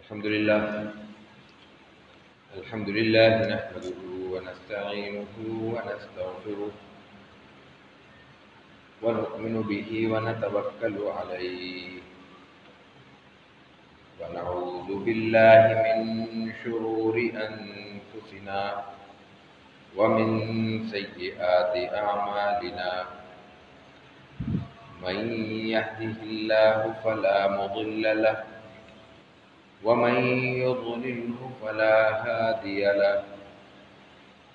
الحمد لله نحمده ونستعينه ونستغفره ونؤمن به ونتوكل عليه ونعوذ بالله من شرور أنفسنا ومن سيئات أعمالنا من يهده الله فلا مضل له ومن يضلله فلا هادي له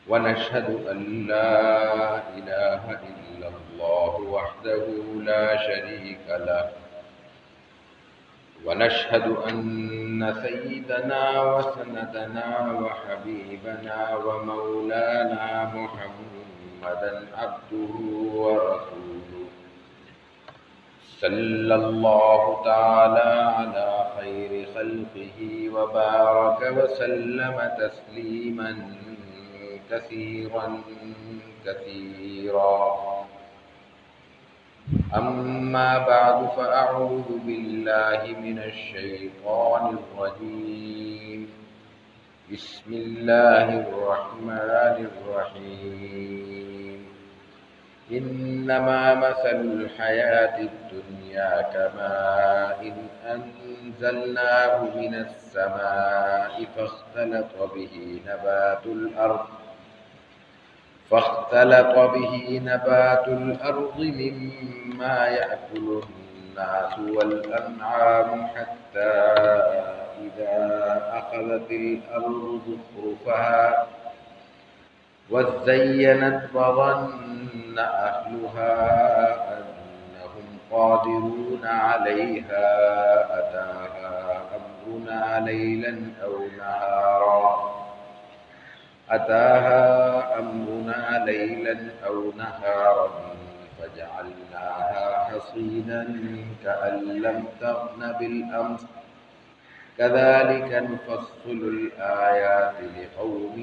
ونشهد أن لا إله إلا الله وحده لا شريك له ونشهد أن سيدنا وسندنا وحبيبنا ومولانا محمدا عبده ورسوله صلى الله تعالى على خير خلقه وبارك وسلم تسليما كثيرا كثيرا أما بعد فأعوذ بالله من الشيطان الرجيم بسم الله الرحمن الرحيم إنما مثل الحياة الدنيا كماء أنزلناه من السماء فاختلط به نبات الأرض مما يأكل الناس والأنعام حتى إذا أخذت الأرض زخرفها وزينت وظن أهلها أنهم قادرون عليها أتاها أمرنا ليلا أو نهارا فجعلناها حصيدا كأن لم تغن بالأمس كذلك نفصل الآيات لقوم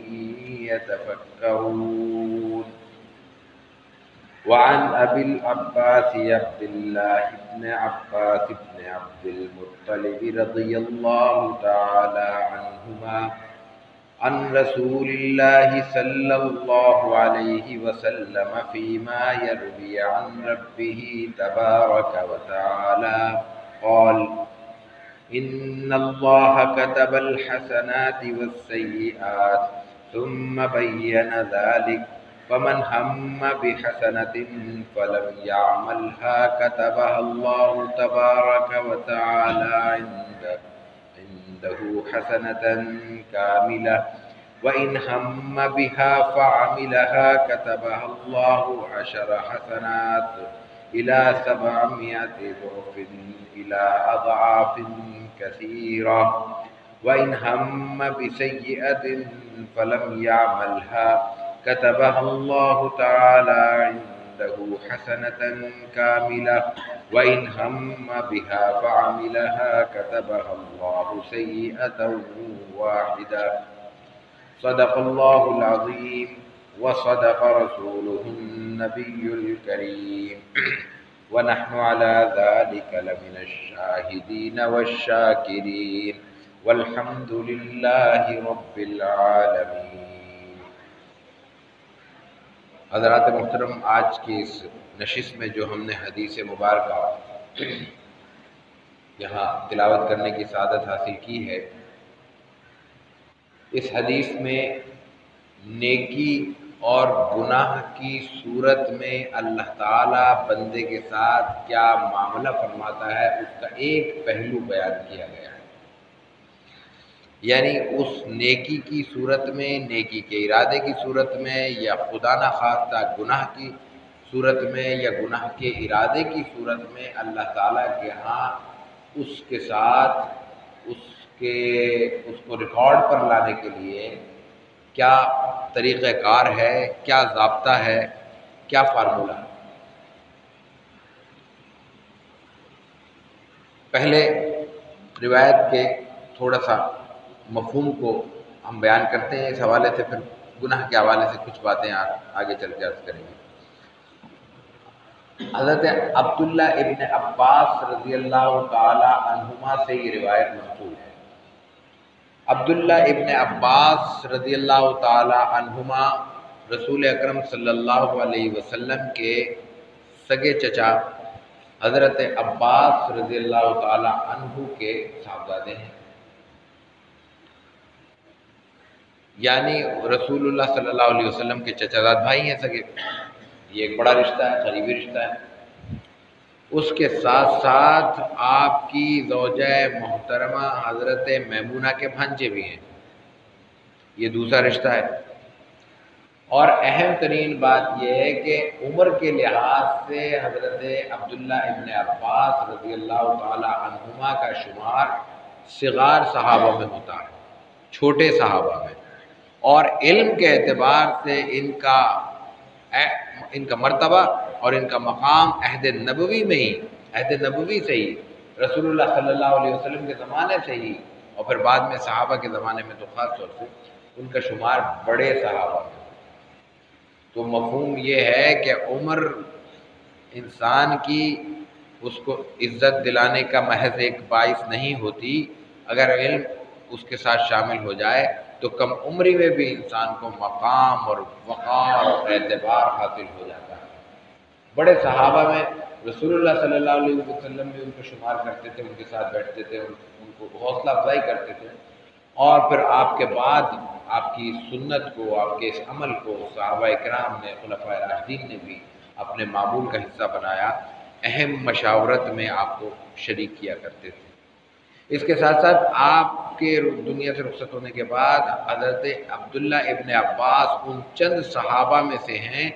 يتفكرون وعن أبي العباس عبد الله بن عباس بن عبد المطلب رضي الله تعالى عنهما عن رسول الله صلى الله عليه وسلم فيما يروي عن ربه تبارك وتعالى قال إن الله كتب الحسنات والسيئات ثم بين ذلك فمن هم بحسنة فلم يعملها كتبها الله تبارك وتعالى عنده حسنة كاملة وإن هم بها فعملها كتبها الله 10 حسنات إلى 700 ضعف إلى أضعاف كثيرة وإن هم بسيئة فلم يعملها كتبها الله تعالى عنده حسنة كاملة وإن هم بها فعملها كتبها الله سيئة واحدة صدق الله العظيم وصدق رسوله النبي الكريم ونحن على ذلك لمن الشاهدين والشاكرين والحمد لله رب العالمين۔ حضرات محترم، آج کی اس نشست میں جو ہم نے حدیث مبارکہ یہاں تلاوت کرنے کی سعادت حاصل کی ہے، اس حدیث میں نیکی اور گناہ کی صورت میں اللہ تعالیٰ بندے کے ساتھ کیا معاملہ فرماتا ہے اس کا ایک پہلو بیان کیا گیا ہے۔ یعنی اس نیکی کی صورت میں، نیکی کے ارادے کی صورت میں، یا خدا نخواستہ گناہ کی صورت میں یا گناہ کے ارادے کی صورت میں اللہ تعالیٰ کے ہاں اس کے ساتھ اس کو ریکارڈ پر لانے کے لیے کیا طریقہ کار ہے، کیا ضابطہ ہے، کیا فارمولہ ہے۔ پہلے روایت کے تھوڑا سا مفہوم کو ہم بیان کرتے ہیں، اس حوالے سے پھر گناہ کے حوالے سے کچھ باتیں آگے چل کے عرض کریں گے۔ حضرت عبداللہ ابن عباس رضی اللہ تعالی عنہما سے یہ روایت منقول ہے عبداللہ ابن عباس رضی اللہ تعالی عنہما رسول اکرم صلی اللہ علیہ وسلم کے سگے چچا حضرت عباس رضی اللہ تعالی عنہ کے صاحبزادے ہیں، یعنی رسول اللہ صلی اللہ علیہ وسلم کے چچا زاد بھائی ہیں سگے. یہ ایک بڑا رشتہ ہے، قریبی رشتہ ہے. اس کے ساتھ ساتھ آپ کی زوجہ محترمہ حضرت میمونہ کے بھانجے بھی ہیں، یہ دوسرا رشتہ ہے. اور اہم ترین بات یہ ہے کہ عمر کے لحاظ سے حضرت عبداللہ ابن عباس رضی اللہ تعالی عنہما کا شمار صغار صحابہ میں ہوتا ہے، چھوٹے صحابہ میں. اور علم کے اعتبار سے ان کا مرتبہ اور ان کا مقام عہد نبوی میں ہی، عہد نبوی سے ہی، رسول اللہ صلی اللہ علیہ وسلم کے زمانے سے ہی، اور پھر بعد میں صحابہ کے زمانے میں تو خاص طور سے ان کا شمار بڑے صحابہ میں. تو مفہوم یہ ہے کہ عمر انسان کی اس کو عزت دلانے کا محض ایک باعث نہیں ہوتی، اگر علم اس کے ساتھ شامل ہو جائے تو کم عمری میں بھی انسان کو مقام اور وقار اور اعتبار حاصل ہو جاتا ہے. بڑے صحابہ میں رسول اللہ صلی اللہ علیہ وسلم بھی ان کو شمار کرتے تھے، ان کے ساتھ بیٹھتے تھے، ان کو حوصلہ افزائی کرتے تھے. اور پھر آپ کے بعد آپ کی سنت کو، آپ کے اس عمل کو صحابہ کرام نے، خلفائے راشدین نے بھی اپنے معمول کا حصہ بنایا، اہم مشاورت میں آپ کو شریک کیا کرتے تھے. اس کے ساتھ ساتھ آپ کے دنیا سے رخصت ہونے کے بعد حضرت عبداللہ ابن عباس ان چند صحابہ میں سے ہیں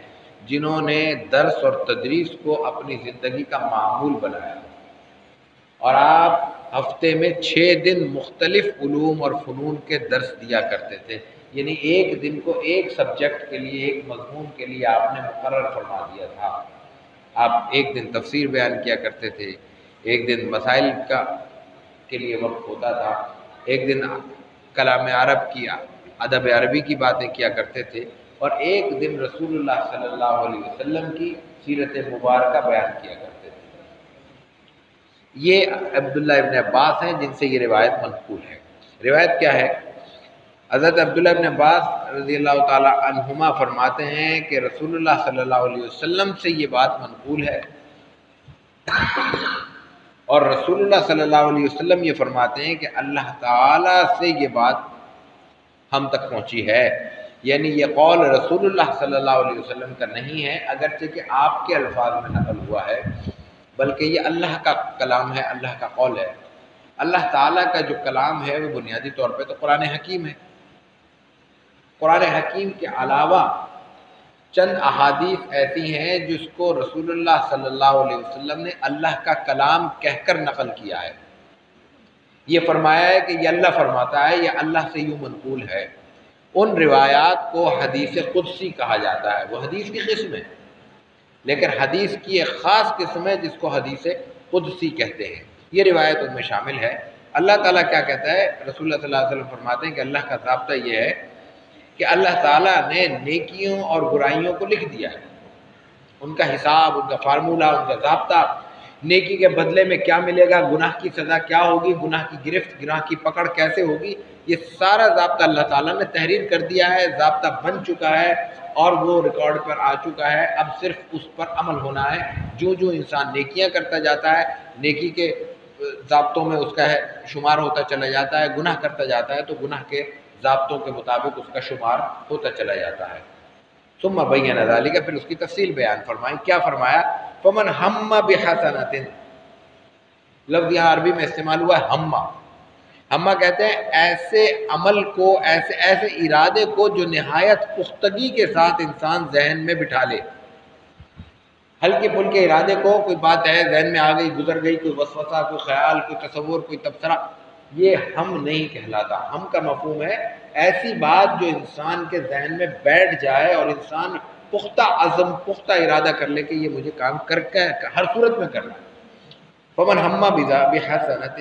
جنہوں نے درس اور تدریس کو اپنی زندگی کا معمول بنایا، اور آپ ہفتے میں 6 دن مختلف علوم اور فنون کے درس دیا کرتے تھے. یعنی ایک دن کو ایک سبجیکٹ کے لیے، ایک مضمون کے لیے آپ نے مقرر فرما دیا تھا. آپ ایک دن تفسیر بیان کیا کرتے تھے، ایک دن مسائل کے لیے وقت ہوتا تھا، ایک دن کلام عرب کی، ادب عربی کی باتیں کیا کرتے تھے، اور ایک دن رسول اللہ صلی اللہ علیہ وسلم کی سیرت مبارکہ بیان کیا کرتے تھے. یہ عبداللہ ابن عباس ہیں جن سے یہ روایت منقول ہے. روایت کیا ہے؟ حضرت عبداللہ ابن عباس رضی اللہ تعالی عنہما فرماتے ہیں کہ رسول اللہ صلی اللہ علیہ وسلم سے یہ بات منقول ہے، اور رسول اللہ صلی اللہ علیہ وسلم یہ فرماتے ہیں کہ اللہ تعالیٰ سے یہ بات ہم تک پہنچی ہے. یعنی یہ قول رسول اللہ صلی اللہ علیہ وسلم کا نہیں ہے، اگرچہ کہ آپ کے الفاظ میں نقل ہوا ہے، بلکہ یہ اللہ کا کلام ہے، اللہ کا قول ہے. اللہ تعالیٰ کا جو کلام ہے وہ بنیادی طور پہ تو قرآن حکیم ہے. قرآن حکیم کے علاوہ چند احادیث ایسی ہیں جس کو رسول اللہ صلی اللہ علیہ وسلم نے اللہ کا کلام کہہ کر نقل کیا ہے. یہ فرمایا ہے کہ یہ اللہ فرماتا ہے، یہ اللہ سے یوں منقول ہے. ان روایات کو حدیث قدسی کہا جاتا ہے. وہ حدیث کی قسم ہے، لیکن حدیث کی ایک خاص قسم ہے جس کو حدیث قدسی کہتے ہیں. یہ روایت ان میں شامل ہے. اللہ تعالیٰ کیا کہتا ہے؟ رسول اللہ صلی اللہ علیہ وسلم فرماتے ہیں کہ اللہ کا ضابطہ یہ ہے کہ اللہ تعالیٰ نے نیکیوں اور برائیوں کو لکھ دیا ہے، ان کا حساب، ان کا فارمولہ، ان کا ضابطہ، نیکی کے بدلے میں کیا ملے گا، گناہ کی سزا کیا ہوگی، گناہ کی گرفت، گناہ کی پکڑ کیسے ہوگی، یہ سارا ضابطہ اللہ تعالیٰ نے تحریر کر دیا ہے. ضابطہ بن چکا ہے اور وہ ریکارڈ پر آ چکا ہے. اب صرف اس پر عمل ہونا ہے. جو جو انسان نیکیاں کرتا جاتا ہے، نیکی کے ضابطوں میں اس کا شمار ہوتا چلا جاتا ہے، گناہ کرتا جاتا ہے تو گناہ کے ضابطوں کے مطابق اس کا شمار ہوتا چلا جاتا ہے. ثم بین ذلک، پھر اس کی تفصیل بیان فرمائی. کیا فرمایا؟ فمن ہم بحسنۃ، لفظ یہاں عربی میں استعمال ہوا ہے ہمہ. ہمہ کہتے ہیں ایسے عمل کو، ایسے ارادے کو جو نہایت پختگی کے ساتھ انسان ذہن میں بٹھا لے. ہلکے پھلکے ارادے کو، کوئی بات ہے ذہن میں آ گئی، گزر گئی، کوئی وسوسہ، کوئی خیال، کوئی تصور، کوئی تبصرہ، یہ ہم نہیں کہلاتا. ہم کا مفہوم ہے ایسی بات جو انسان کے ذہن میں بیٹھ جائے اور انسان پختہ عزم، پختہ ارادہ کر لے کہ یہ مجھے کام کر کے ہر صورت میں کرنا ہے. فمن ہم بحسنۃ،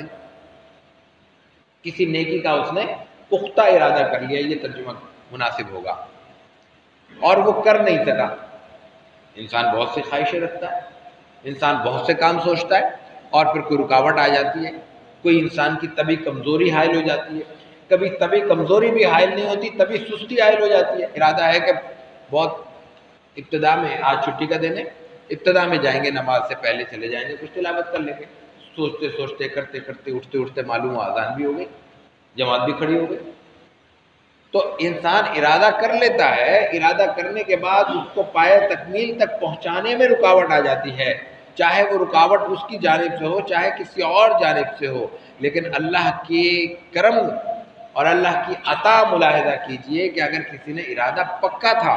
کسی نیکی کا اس نے پختہ ارادہ کر لیا، یہ ترجمہ مناسب ہوگا، اور وہ کر نہیں سکا. انسان بہت سی خواہشیں رکھتا ہے، انسان بہت سے کام سوچتا ہے، اور پھر کوئی رکاوٹ آ جاتی ہے، کوئی انسان کی طبی کمزوری حائل ہو جاتی ہے، کبھی طبی کمزوری بھی حائل نہیں ہوتی، طبی سستی حائل ہو جاتی ہے۔ ارادہ ہے کہ بہت ابتدا میں، آج چھٹی کا دن ہے، ابتدا میں جائیں گے، نماز سے پہلے چلے جائیں گے، کچھ تلاوت کر لیں گے، سوچتے سوچتے کرتے کرتے اٹھتے اٹھتے معلوم ہوا اذان بھی ہو گئی، جماعت بھی کھڑی ہو گئی۔ تو انسان ارادہ کر لیتا ہے، ارادہ کرنے کے بعد اس کو پایہ تکمیل تک پہنچانے میں رکاوٹ آ جاتی ہے، چاہے وہ رکاوٹ اس کی جانب سے ہو چاہے کسی اور جانب سے ہو، لیکن اللہ کے کرم اور اللہ کی عطا ملاحظہ کیجئے کہ اگر کسی نے ارادہ پکا تھا،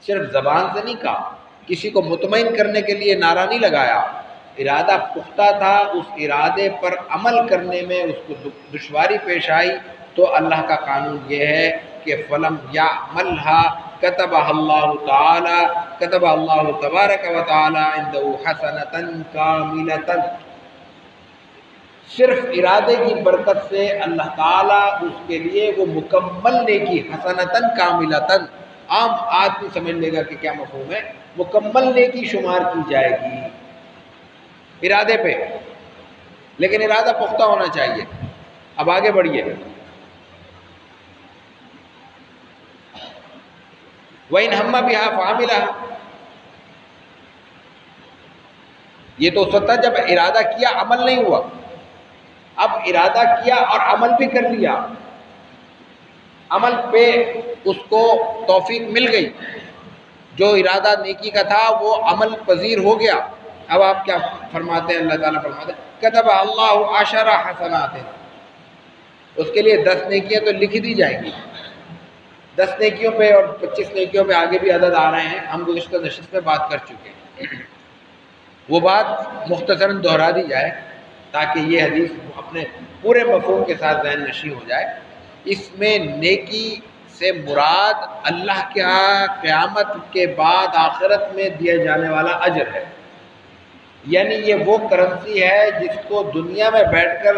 صرف زبان سے نہیں کہا، کسی کو مطمئن کرنے کے لیے نعرہ نہیں لگایا، ارادہ پختہ تھا، اس ارادے پر عمل کرنے میں اس کو دشواری پیش آئی، تو اللہ کا قانون یہ ہے کہ فلم يعملها كتبها اللہ تعالی، كتب اللہ تبارک و تعالی عنده حسنۃ کاملۃ۔ صرف ارادے کی برکت سے اللہ تعالیٰ اس کے لیے وہ مکمل نیکی، حسنۃ کاملۃ، عام آدمی سمجھ لے گا کہ کیا مفہوم ہے، مکمل نیکی شمار کی جائے گی ارادے پہ، لیکن ارادہ پختہ ہونا چاہیے۔ اب آگے بڑھیے، وَإِنْ هَمَّ بِهَا فَعَمِلَهَا، یہ تو اس وقت تھا جب ارادہ کیا عمل نہیں ہوا، اب ارادہ کیا اور عمل بھی کر لیا، عمل پہ اس کو توفیق مل گئی، جو ارادہ نیکی کا تھا وہ عمل پذیر ہو گیا۔ اب آپ کیا فرماتے ہیں؟ اللہ تعالیٰ فرماتے ہیں کتب اللہ عشر حسنات، اس کے لیے 10 نیکیاں تو لکھ دی جائیں گی، 10 نیکیوں پہ اور 25 نیکیوں پہ آگے بھی عدد آ رہے ہیں، ہم گزشتہ نشست میں بات کر چکے ہیں، وہ بات مختصراً دہرا دی جائے تاکہ یہ حدیث اپنے پورے مفہوم کے ساتھ ذہن نشین ہو جائے۔ اس میں نیکی سے مراد اللہ کے قیامت کے بعد آخرت میں دیا جانے والا اجر ہے، یعنی یہ وہ کرنسی ہے جس کو دنیا میں بیٹھ کر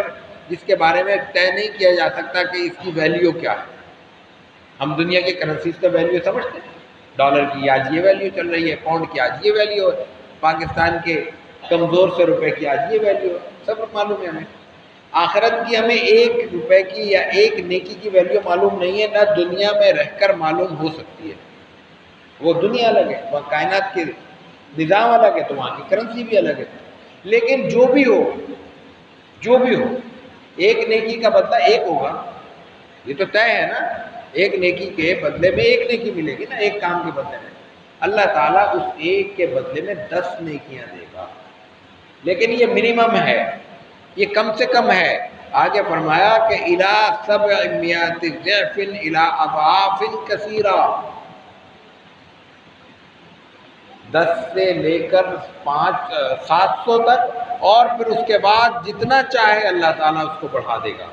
جس کے بارے میں طے نہیں کیا جا سکتا کہ اس کی ویلیو کیا ہے۔ ہم دنیا کی کرنسیز کا ویلیو سمجھتے ہیں، ڈالر کی آج یہ ویلیو چل رہی ہے، پاؤنڈ کی آج یہ ویلیو ہے، پاکستان کے کمزور سے روپے کی آج یہ ویلیو ہے، سب معلوم ہے ہمیں۔ آخرت کی ہمیں 1 روپے کی یا 1 نیکی کی ویلیو معلوم نہیں ہے، نہ دنیا میں رہ کر معلوم ہو سکتی ہے۔ وہ دنیا الگ ہے، وہ کائنات کے نظام الگ ہے، تو وہاں کی کرنسی بھی الگ ہے، لیکن جو بھی ہو 1 نیکی کا بدلہ 1 ہوگا، یہ تو طے ہے نا، 1 نیکی کے بدلے میں 1 نیکی ملے گی نا، 1 کام کے بدلے میں۔ اللہ تعالیٰ اس 1 کے بدلے میں 10 نیکیاں دے گا، لیکن یہ منیمم ہے، یہ کم سے کم ہے۔ آگے فرمایا کہ الی 700 ضعف الی اضعاف کثیرہ، 10 سے لے کر 700 تک، اور پھر اس کے بعد جتنا چاہے اللہ تعالیٰ اس کو بڑھا دے گا۔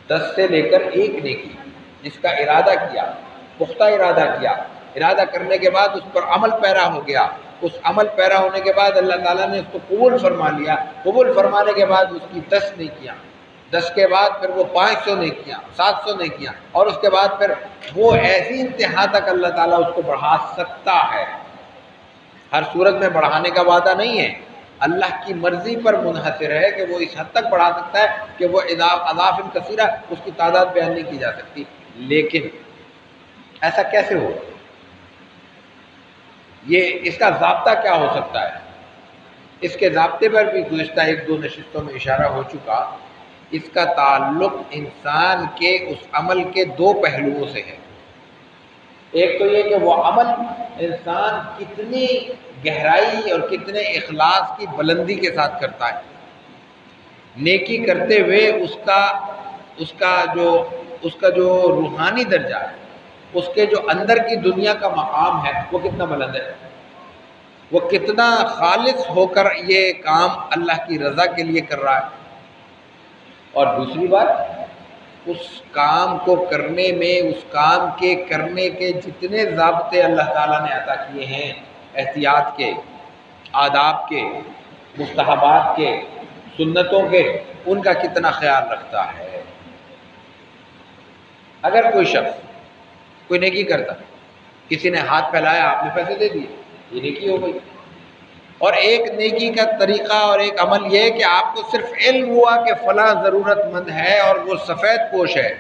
10 سے لے کر 1 نیکی، جس کا ارادہ کیا، پختہ ارادہ کیا، ارادہ کرنے کے بعد اس پر عمل پیرا ہو گیا، اس عمل پیرا ہونے کے بعد اللہ تعالیٰ نے اس کو قبول فرما لیا، قبول فرمانے کے بعد اس کی 10 نیکیاں، 10 کے بعد پھر وہ 500 نیکیاں، 700 نیکیاں، اور اس کے بعد پھر وہ ایسی انتہا تک اللہ تعالیٰ اس کو بڑھا سکتا ہے۔ ہر صورت میں بڑھانے کا وعدہ نہیں ہے، اللہ کی مرضی پر منحصر ہے کہ وہ اس حد تک بڑھا سکتا ہے کہ وہ اضعاف کثیرہ، اس کی تعداد بیان نہیں کی جا سکتی۔ لیکن ایسا کیسے ہو؟ یہ اس کا ضابطہ کیا ہو سکتا ہے؟ اس کے ضابطے پر بھی گزشتہ 1-2 نشستوں میں اشارہ ہو چکا۔ اس کا تعلق انسان کے اس عمل کے 2 پہلوؤں سے ہے۔ ایک تو یہ کہ وہ عمل انسان کتنی گہرائی اور کتنے اخلاص کی بلندی کے ساتھ کرتا ہے، نیکی کرتے ہوئے اس کا جو روحانی درجہ ہے، اس کے جو اندر کی دنیا کا مقام ہے، وہ کتنا بلند ہے، وہ کتنا خالص ہو کر یہ کام اللہ کی رضا کے لیے کر رہا ہے۔ اور دوسری بات، اس کام کو کرنے میں، اس کام کے کرنے کے جتنے ضابطے اللہ تعالیٰ نے عطا کیے ہیں، احتیاط کے، آداب کے، مستحبات کے، سنتوں کے، ان کا کتنا خیال رکھتا ہے۔ اگر کوئی شخص کوئی نیکی کرتا، کسی نے ہاتھ پھیلایا، آپ نے پیسے دے دیے، یہ نیکی ہو گئی۔ اور ایک نیکی کا طریقہ اور ایک عمل یہ ہے کہ آپ کو صرف علم ہوا کہ فلاں ضرورت مند ہے اور وہ سفید پوش ہے،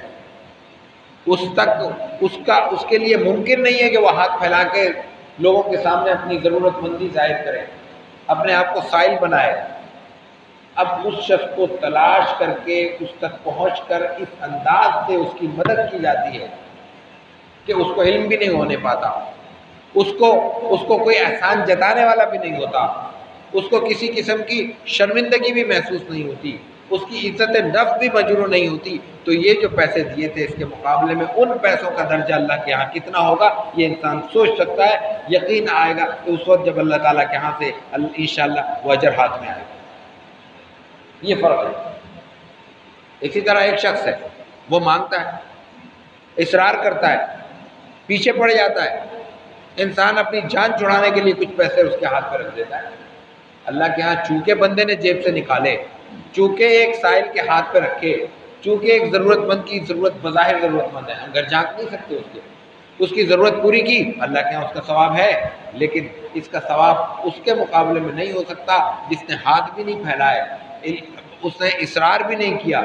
اس کے لیے ممکن نہیں ہے کہ وہ ہاتھ پھیلا کے لوگوں کے سامنے اپنی ضرورت مندی ظاہر کرے، اپنے آپ کو سائل بنائے۔ اب اس شخص کو تلاش کر کے اس تک پہنچ کر اس انداز سے اس کی مدد کی جاتی ہے کہ اس کو علم بھی نہیں ہونے پاتا، اس کو کوئی احسان جتانے والا بھی نہیں ہوتا، اس کو کسی قسم کی شرمندگی بھی محسوس نہیں ہوتی، اس کی عزت نفس بھی مجروح نہیں ہوتی، تو یہ جو پیسے دیے تھے اس کے مقابلے میں ان پیسوں کا درجہ اللہ کے ہاں کتنا ہوگا یہ انسان سوچ سکتا ہے۔ یقین آئے گا کہ اس وقت جب اللہ تعالیٰ کے ہاں سے انشاءاللہ وہ اجر ہاتھ میں آئے گا۔ یہ فرق ہے۔ اسی طرح ایک شخص ہے، وہ مانگتا ہے، اصرار کرتا ہے، پیچھے پڑ جاتا ہے، انسان اپنی جان چھڑانے کے لیے کچھ پیسے اس کے ہاتھ پہ رکھ دیتا ہے، اللہ کے ہاں چونکہ بندے نے جیب سے نکالے، چونکہ ایک سائل کے ہاتھ پہ رکھے، چونکہ ایک ضرورت مند کی ضرورت بظاہر ضرورت مند ہے، ہم گھر جھانک نہیں سکتے اس کی ضرورت پوری کی، اللہ کے ہاں اس کا ثواب ہے، لیکن اس کا ثواب اس کے مقابلے میں نہیں ہو سکتا جس نے ہاتھ بھی نہیں پھیلائے، اس نے اصرار بھی نہیں کیا،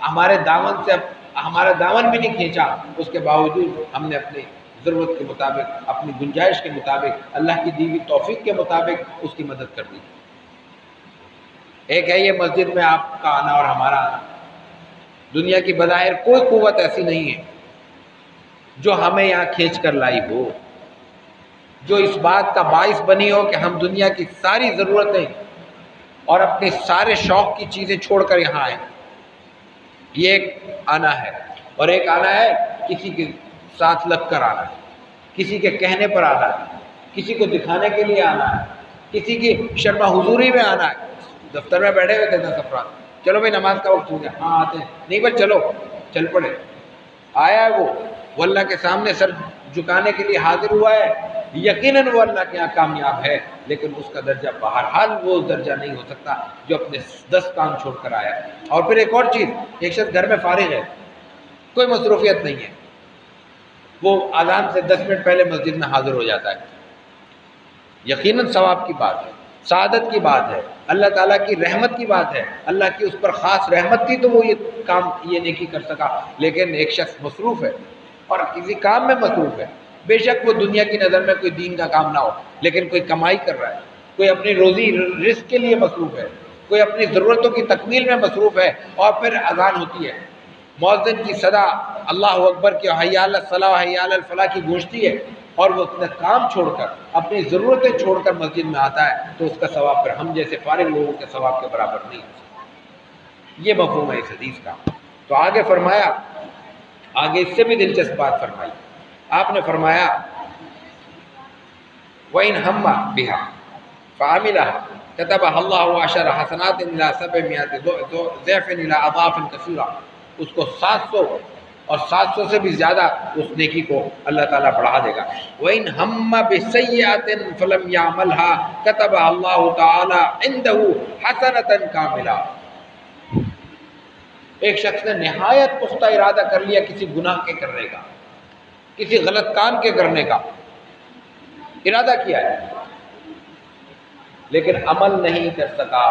ہمارے دامن سے ہمارا دامن بھی نہیں کھینچا، اس کے باوجود ہم نے اپنی ضرورت کے مطابق، اپنی گنجائش کے مطابق، اللہ کی دی ہوئی توفیق کے مطابق اس کی مدد کر دی۔ ایک ہے یہ مسجد میں آپ کا آنا اور ہمارا آنا، دنیا کی بظاہر کوئی قوت ایسی نہیں ہے جو ہمیں یہاں کھینچ کر لائی ہو، جو اس بات کا باعث بنی ہو کہ ہم دنیا کی ساری ضرورتیں اور اپنے سارے شوق کی چیزیں چھوڑ کر یہاں آئیں۔ یہ ایک آنا ہے، اور ایک آنا ہے کسی کے ساتھ لگ کر آنا ہے، کسی کے کہنے پر آنا ہے، کسی کو دکھانے کے لیے آنا ہے، کسی کی شرما حضوری میں آنا ہے۔ دفتر میں بیٹھے ہوئے تھے 10 افراد، چلو بھائی نماز کا وقت ہو گیا، ہاں آتے ہیں، نہیں بس چلو، چل پڑے، آیا ہے وہ اللہ کے سامنے سر جھکانے کے لیے حاضر ہوا ہے، یقیناً وہ اللہ کے یہاں کامیاب ہے، لیکن اس کا درجہ بہرحال وہ درجہ نہیں ہو سکتا جو اپنے 10 کام چھوڑ کر آیا۔ اور پھر ایک اور چیز، ایک شخص گھر میں فارغ ہے، کوئی مصروفیت نہیں ہے، وہ اذان سے 10 منٹ پہلے مسجد میں حاضر ہو جاتا ہے، یقیناً ثواب کی بات ہے، سعادت کی بات ہے، اللہ تعالیٰ کی رحمت کی بات ہے، اللہ کی اس پر خاص رحمت تھی تو وہ یہ کام یہ نیکی کر سکا، لیکن ایک شخص مصروف ہے اور کسی کام میں مصروف ہے، بے شک وہ دنیا کی نظر میں کوئی دین کا کام نہ ہو، لیکن کوئی کمائی کر رہا ہے، کوئی اپنی روزی رزق کے لیے مصروف ہے، کوئی اپنی ضرورتوں کی تکمیل میں مصروف ہے، اور پھر اذان ہوتی ہے، مؤذن کی صدا اللہ اکبر کی حی علی الصلاۃ حی علی الفلاح کی گونجتی ہے، اور وہ اپنا کام چھوڑ کر اپنی ضرورتیں چھوڑ کر مسجد میں آتا ہے، تو اس کا ثواب پھر ہم جیسے فارغ لوگوں کے ثواب کے برابر نہیں ہے۔ یہ مفہوم ہے اس حدیث کا۔ تو آگے فرمایا، آگے اس سے بھی دلچسپ بات فرمائی، آپ نے فرمایا وَإِنْ هَمَّ بِهَا فَعَمِلَهَا كَتَبَهَا اللَّهُ عَشَرَ حَسَنَاتٍ إِلَى 700 ضِعْفٍ إِلَى أَضْعَافٍ كَثِيرَةٍ، اس کو 700 اور 700 سے بھی زیادہ اس نیکی کو اللہ تعالیٰ بڑھا دے گا۔ وَإِنْ هَمَّ بِسَيِّئَةٍ فَلَمْ يَعْمَلْهَا كَتَبَهَا اللَّهُ تَعَالَى عِنْدَهُ حَسَنَةً كَامِلَةً، ایک شخص نے نہایت پختہ ارادہ کر لیا کسی گناہ کے کرنے کا، کسی غلط کام کے کرنے کا ارادہ کیا ہے، لیکن عمل نہیں کر سکا،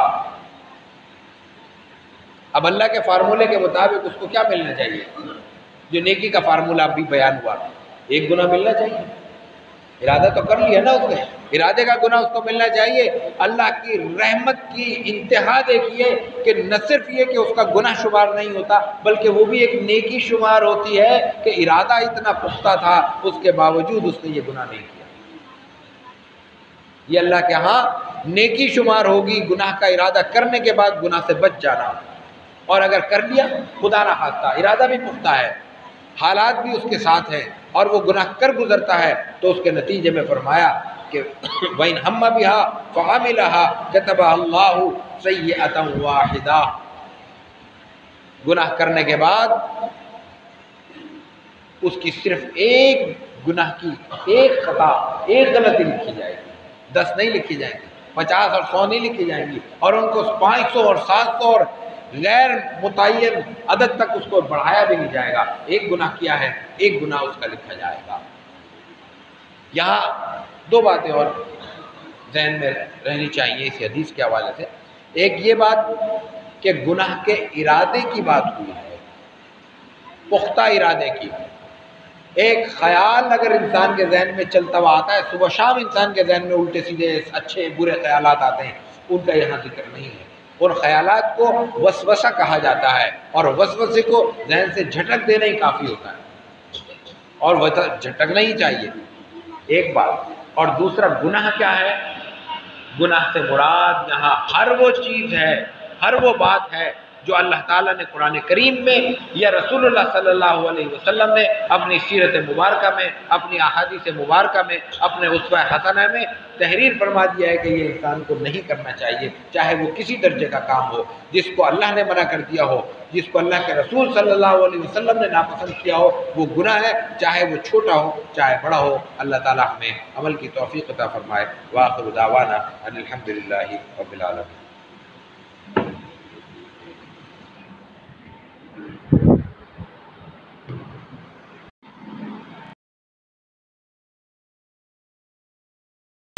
اب اللہ کے فارمولے کے مطابق اس کو کیا ملنا چاہیے؟ جو نیکی کا فارمولہ اب بھی بیان ہوا، ایک گناہ ملنا چاہیے، ارادہ تو کر لیا نا اس نے، ارادے کا گناہ اس کو ملنا چاہیے۔ اللہ کی رحمت کی انتہا دیکھیے کہ نہ صرف یہ کہ اس کا گناہ شمار نہیں ہوتا، بلکہ وہ بھی ایک نیکی شمار ہوتی ہے کہ ارادہ اتنا پختہ تھا، اس کے باوجود اس نے یہ گناہ نہیں کیا۔ یہ اللہ کے ہاں نیکی شمار ہوگی، گناہ کا ارادہ کرنے کے بعد گناہ سے بچ جانا، اور اگر کر لیا خدا نہ خواستہ، ارادہ بھی پختہ ہے، حالات بھی اس کے ساتھ ہیں، اور وہ گناہ کر گزرتا ہے، تو اس کے نتیجے میں فرمایا کہ وَإِنْ هَمَّ بِهَا فَعَمِلَهَا كَتَبَهَا اللَّهُ سَيِّئَةً وَاحِدَةً، گناہ کرنے کے بعد اس کی صرف ایک گناہ کی ایک خطا، ایک غلطی لکھی جائے گی، 10 نہیں لکھی جائیں گی، 50 اور 100 نہیں لکھی جائیں گی، اور ان کو 500 اور 700 اور غیر متعین عدد تک اس کو بڑھایا بھی نہیں جائے گا، ایک گناہ کیا ہے، ایک گناہ اس کا لکھا جائے گا۔ یہاں 2 باتیں اور ذہن میں رہنی چاہیے اس حدیث کے حوالے سے۔ ایک یہ بات کہ گناہ کے ارادے کی بات ہوئی ہے، پختہ ارادے کی۔ ایک خیال اگر انسان کے ذہن میں چلتا ہوا آتا ہے، صبح شام انسان کے ذہن میں الٹے سیدھے اچھے برے خیالات آتے ہیں، ان کا یہاں ذکر نہیں ہے۔ ان خیالات کو وسوسہ کہا جاتا ہے، اور وسوسے کو ذہن سے جھٹک دینا ہی کافی ہوتا ہے، اور وہ جھٹکنا ہی چاہیے، ایک بات۔ اور دوسرا گناہ کیا ہے؟ گناہ سے مراد یہاں ہر وہ چیز ہے، ہر وہ بات ہے جو اللہ تعالیٰ نے قرآن کریم میں یا رسول اللہ صلی اللہ علیہ وسلم نے اپنی سیرت مبارکہ میں، اپنی احادیث مبارکہ میں، اپنے اسوہ حسنہ میں تحریر فرما دیا ہے کہ یہ انسان کو نہیں کرنا چاہیے، چاہے وہ کسی درجے کا کام ہو۔ جس کو اللہ نے منع کر دیا ہو، جس کو اللہ کے رسول صلی اللہ علیہ وسلم نے ناپسند کیا ہو، وہ گناہ ہے، چاہے وہ چھوٹا ہو چاہے بڑا ہو۔ اللہ تعالیٰ ہمیں عمل کی توفیق عطا فرمائے۔ وآخر دعوانا ان الحمد للہ رب العالمین۔